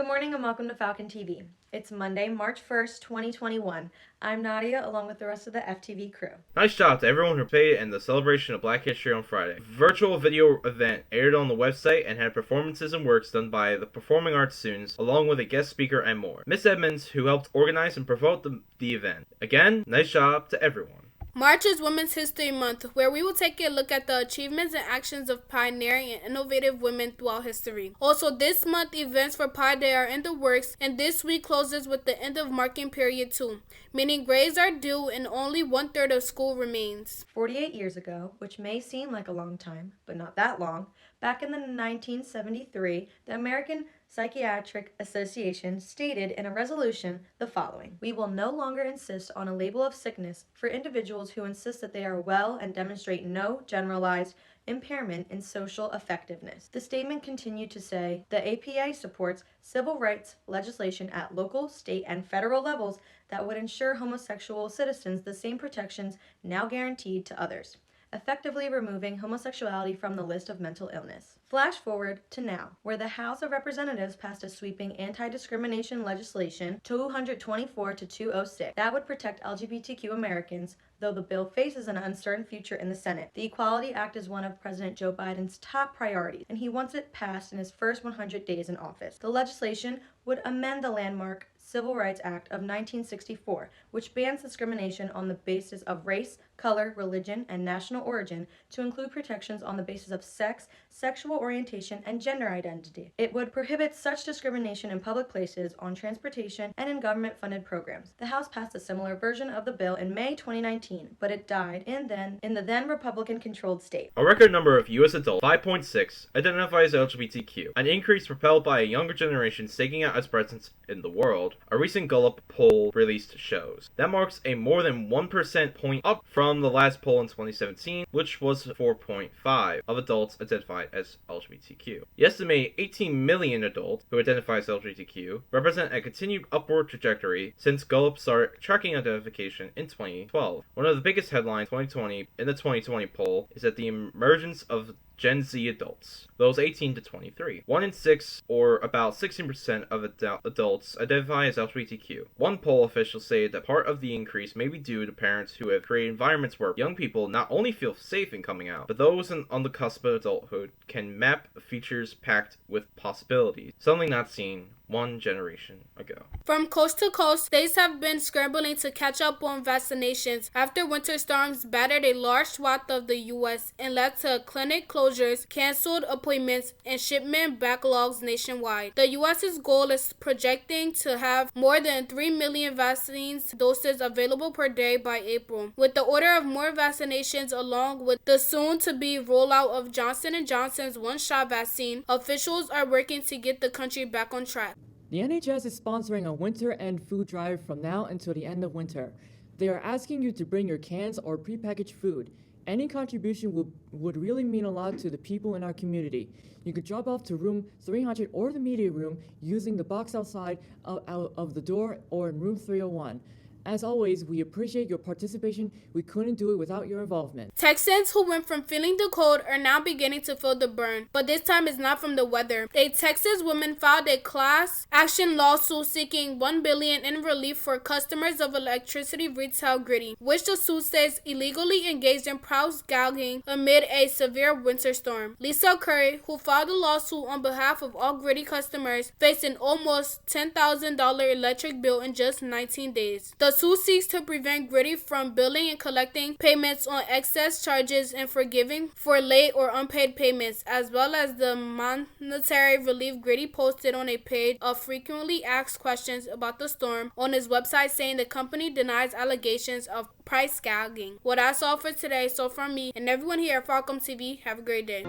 Good morning and welcome to Falcon TV. It's Monday, March 1st, 2021. I'm Nadia along with the rest of the FTV crew. Nice job to everyone who participated in the celebration of Black History on Friday. Virtual video event aired on the website and had performances and works done by the performing arts students along with a guest speaker and more. Miss Edmonds, who helped organize and promote the event. Again, nice job to everyone. March is Women's History Month, where we will take a look at the achievements and actions of pioneering and innovative women throughout history. Also, this month, events for Pi Day are in the works, and this week closes with the end of marking period 2, meaning grades are due and only 1/3 of school remains. 48 years ago, which may seem like a long time, but not that long, back in 1973, the American Psychiatric Association stated in a resolution the following: "We will no longer insist on a label of sickness for individuals who insist that they are well and demonstrate no generalized impairment in social effectiveness." The statement continued to say, "The APA supports civil rights legislation at local, state, and federal levels that would ensure homosexual citizens the same protections now guaranteed to others, effectively removing homosexuality from the list of mental illness." Flash forward to now, where the House of Representatives passed a sweeping anti-discrimination legislation 224 to 206 that would protect LGBTQ Americans, though the bill faces an uncertain future in the Senate. The Equality Act is one of President Joe Biden's top priorities, and he wants it passed in his first 100 days in office. The legislation would amend the landmark Civil Rights Act of 1964, which bans discrimination on the basis of race, color, religion, and national origin, to include protections on the basis of sex, sexual orientation, and gender identity. It would prohibit such discrimination in public places, on transportation, and in government-funded programs. The House passed a similar version of the bill in May 2019, but it died in the then Republican-controlled state. A record number of U.S. adults, 5.6, identifies LGBTQ, an increase propelled by a younger generation staking out its presence in the world, a recent Gallup poll released shows. That marks a more than 1% point up from the last poll in 2017, which was 4.5 of adults identified as LGBTQ. The estimated 18 million adults who identify as LGBTQ represent a continued upward trajectory since Gallup started tracking identification in 2012. One of the biggest headlines in the 2020 poll is that the emergence of Gen Z adults, those 18 to 23. 1 in 6, or about 16% of adults, identify as LGBTQ. One poll officials say that part of the increase may be due to parents who have created environments where young people not only feel safe in coming out, but those on the cusp of adulthood can map features packed with possibilities, something not seen one generation ago. From coast to coast, states have been scrambling to catch up on vaccinations after winter storms battered a large swath of the U.S. and led to clinic closures, canceled appointments, and shipment backlogs nationwide. The U.S.'s goal is projecting to have more than 3 million vaccine doses available per day by April. With the order of more vaccinations along with the soon-to-be rollout of Johnson & Johnson's one-shot vaccine, officials are working to get the country back on track. The NHS is sponsoring a winter end food drive from now until the end of winter. They are asking you to bring your cans or prepackaged food. Any contribution would really mean a lot to the people in our community. You could drop off to room 300 or the media room using the box outside of the door or in room 301. As always, we appreciate your participation. We couldn't do it without your involvement. Texans who went from feeling the cold are now beginning to feel the burn, but this time it's not from the weather. A Texas woman filed a class action lawsuit seeking $1 billion in relief for customers of electricity retail Griddy, which the suit says illegally engaged in price gouging amid a severe winter storm. Lisa Curry, who filed the lawsuit on behalf of all Griddy customers, faced an almost $10,000 electric bill in just 19 days. The suit seeks to prevent Griddy from billing and collecting payments on excess charges and forgiving for late or unpaid payments, as well as the monetary relief. Griddy posted on a page of frequently asked questions about the storm on his website, saying the company denies allegations of price gouging. Well, that's all for today. So from me and everyone here at Falcon TV, have a great day.